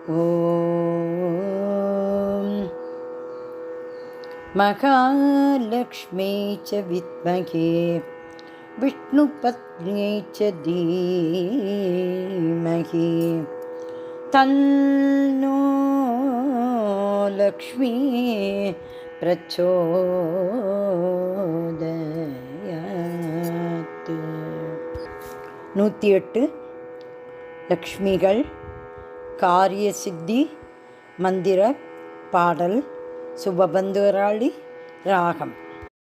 ஓம் மகாலக்ஷ்மீ ச வித்மகே விஷ்ணுபத்ன்யை ச தீமஹி தன்னோ லக்ஷ்மீ பிரச்சோதயாத். 108 லக்ஷ்மிகள் காரிய சித்தி மந்திர பாடல். சுபபந்துராளி ராகம்.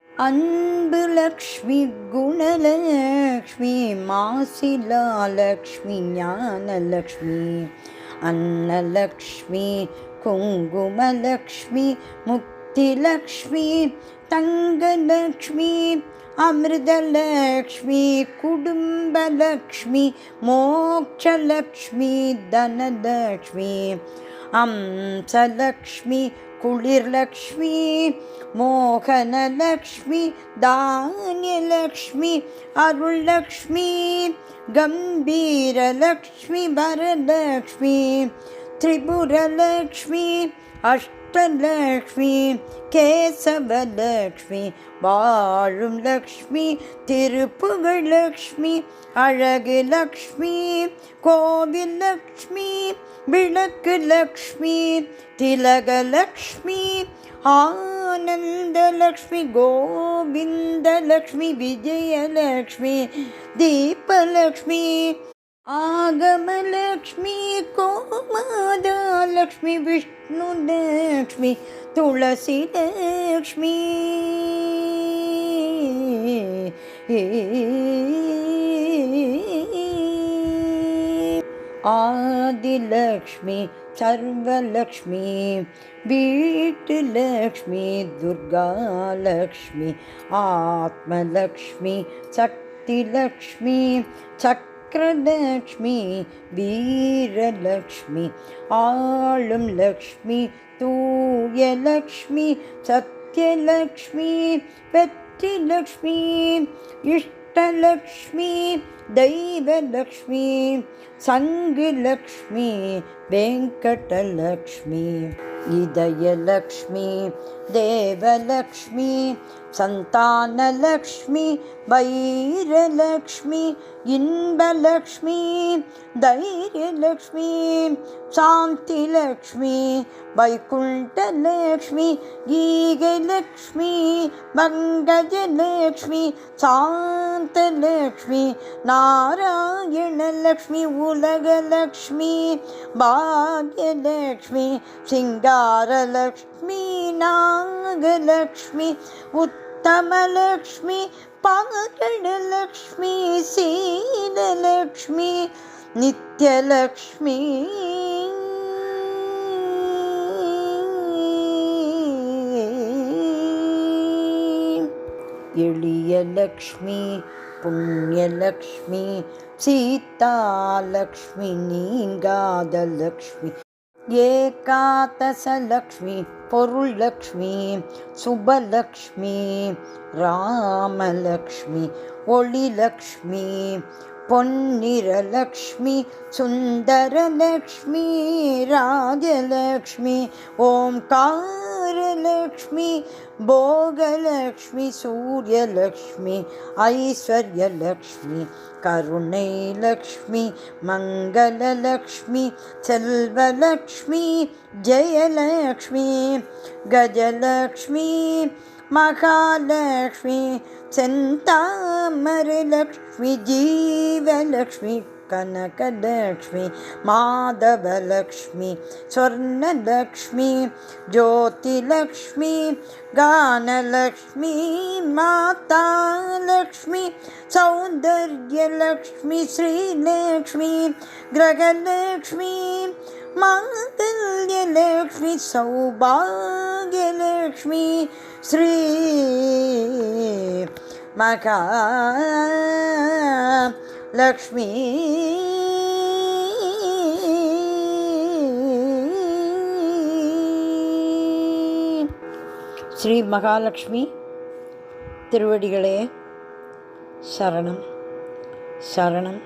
அன்பு லக்ஷ்மி குணலக்ஷ்மி மாசிலா லக்ஷ்மி ஞானலக்ஷ்மி அன்னலக்ஷ்மி குங்குமலக்ஷ்மி முக்திலக்ஷ்மி தங்கலக்ஷ்மி அமிர்தலக்ஷ்மி குடும்பலக்ஷ்மி மோட்சலக்ஷ்மி தனலக்ஷ்மி அம்சலக்ஷ்மி குளிர்லக்ஷ்மி மோகனலக்ஷ்மி தானியலக்ஷ்மி அருள்லக்ஷ்மி கம்பீரலக்ஷ்மி வரலக்ஷ்மி திரிபுரலக்ஷ்மி அஷ்டலக்ஷ்மி கேசவலக்ஷ்மி வாழும் லக்ஷ்மி திருப்புகழ்லக்ஷ்மி அழகு லக்ஷ்மி கோவில் லக்ஷ்மி விளக்கு லக்ஷ்மி திலகலக்ஷ்மி ஆனந்தலக்ஷ்மி கோவிந்தலக்ஷ்மி விஜயலக்ஷ்மி தீபலக்ஷ்மி ஆகமலக்ஷ்மி கோமாதலக்ஷ்மி விஷ்ணுலக்ஷ்மி துளசிலக்ஷ்மி ஆதிலக்ஷ்மி சர்வலக்ஷ்மி வீட்டுலக்ஷ்மி துர்காலக்ஷ்மி ஆத்மலக்ஷ்மி சக்திலக்ஷ்மி சக்கரலக்ஷ்மி வீரலக்ஷ்மி ஆளும் லக்ஷ்மி தூயலக்ஷ்மி சத்யலக்ஷ்மி வெற்றிலக்ஷ்மி இஷ்டலக்ஷ்மி தெய்வலக்ஷ்மி சங்குலக்ஷ்மி வெங்கடலக்ஷ்மி இதயலக்ஷ்மி தேவலக்ஷ்மி சந்தானலக்ஷ்மி வைரலக்ஷ்மி இன்பலக்ஷ்மி தைரியலக்ஷ்மி சாந்திலக்ஷ்மி வைகுண்டலக்ஷ்மி ஈகலக்ஷ்மி மங்கஜலக்ஷ்மி சாந்தலக்ஷ்மி நாராயணலக்ஷ்மி உலகலக்ஷ்மி பாக்யலக்ஷ்மி சிங்காரலக்ஷ்மி நாகலக்ஷ்மி உத்தமலக்ஷ்மி பாகடலக்ஷ்மி சீலலக்ஷ்மி நித்யலக்ஷ்மி எளியலக்ஷ்மி புண்ணியலக்ஷ்மி சீதாலக்ஷ்மி நீங்காதலக்ஷ்மி ஏகாதசலக்ஷ்மி பொருள்லக்ஷ்மி சுபலக்ஷ்மி ராமலக்ஷ்மி ஒளிலக்ஷ்மி பொன்னிறலக்ஷ்மி சுந்தரலக்ஷ்மி ராஜலக்ஷ்மி ஓம்காரலக்ஷ்மி போகலக்ஷ்மி சூரியலக்ஷ்மி ஐஸ்வர்யலக்ஷ்மி கருணைலக்ஷ்மி மங்களலக்ஷ்மி செல்வலக்ஷ்மி ஜெயலக்ஷ்மி கஜலக்ஷ்மி மகாலக்ஷ்மி செந்தாமரலக்ஷ்மி ஜீவலக்ஷ்மி கனகலக்ஷ்மி மாதவலக்ஷ்மி ஸ்வர்ணலக்ஷ்மி ஜோதிலக்ஷ்மி கானலக்ஷ்மி மாதாலக்ஷ்மி சௌந்தர்யலக்ஷ்மி ஸ்ரீலக்ஷ்மி கிரகலக்ஷ்மி மாங்கல்யலக்ஷ்மி சௌபாகியலக்ஷ்மி ஸ்ரீ மகாலக்ஷ்மி ஸ்ரீ மகாலட்சுமி திருவடிகளே சரணம் சரணம்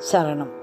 சரணம்.